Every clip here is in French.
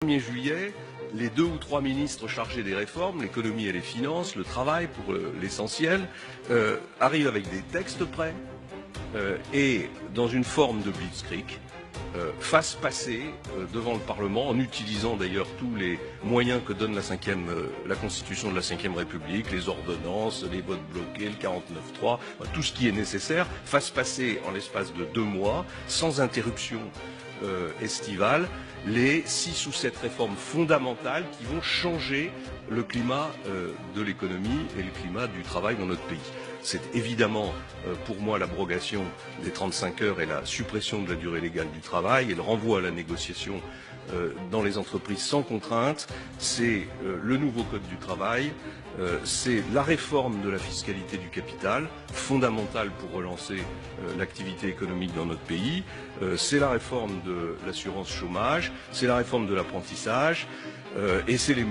1er juillet, les 2 ou 3 ministres chargés des réformes, l'économie et les finances, le travail pour l'essentiel, arrivent avec des textes prêts et dans une forme de blitzkrieg, fassent passer devant le Parlement, en utilisant d'ailleurs tous les moyens que donne la Constitution de la Ve République, les ordonnances, les votes bloqués, le 49.3, tout ce qui est nécessaire, fassent passer en l'espace de 2 mois, sans interruption estivale, les 6 ou 7 réformes fondamentales qui vont changer le climat de l'économie et le climat du travail dans notre pays. C'est évidemment pour moi l'abrogation des 35 heures et la suppression de la durée légale du travail et le renvoi à la négociation dans les entreprises sans contrainte. C'est le nouveau code du travail, c'est la réforme de la fiscalité du capital, fondamentale pour relancer l'activité économique dans notre pays, c'est la réforme de l'assurance chômage, c'est la réforme de l'apprentissage, et c'est les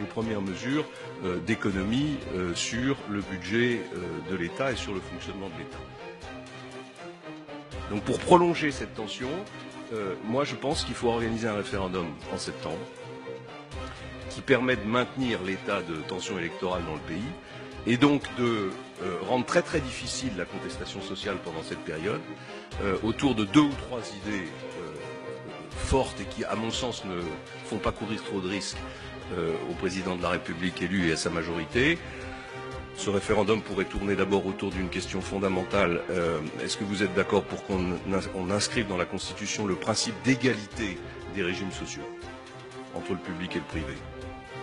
premières mesures d'économie sur le budget de l'État et sur le fonctionnement de l'État. Donc pour prolonger cette tension, moi je pense qu'il faut organiser un référendum en septembre qui permet de maintenir l'état de tension électorale dans le pays et donc de rendre très très difficile la contestation sociale pendant cette période autour de 2 ou 3 idées fortes et qui, à mon sens, ne font pas courir trop de risques au président de la République élu et à sa majorité. Ce référendum pourrait tourner d'abord autour d'une question fondamentale. Est-ce que vous êtes d'accord pour qu'on inscrive dans la Constitution le principe d'égalité des régimes sociaux entre le public et le privé?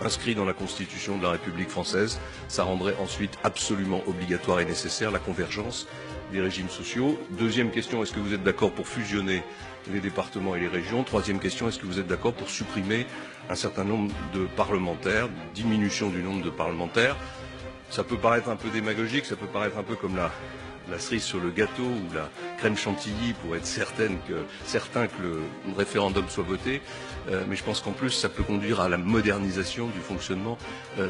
Inscrit dans la Constitution de la République française, ça rendrait ensuite absolument obligatoire et nécessaire la convergence des régimes sociaux. Deuxième question, est-ce que vous êtes d'accord pour fusionner les départements et les régions? Troisième question, est-ce que vous êtes d'accord pour supprimer un certain nombre de parlementaires, diminution du nombre de parlementaires? Ça peut paraître un peu démagogique, ça peut paraître un peu comme la cerise sur le gâteau ou la crème chantilly pour être certain que le référendum soit voté, mais je pense qu'en plus ça peut conduire à la modernisation du fonctionnement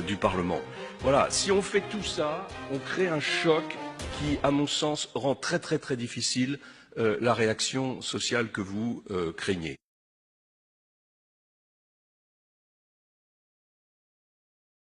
du Parlement. Voilà, si on fait tout ça, on crée un choc qui, à mon sens, rend très très très difficile la réaction sociale que vous craignez.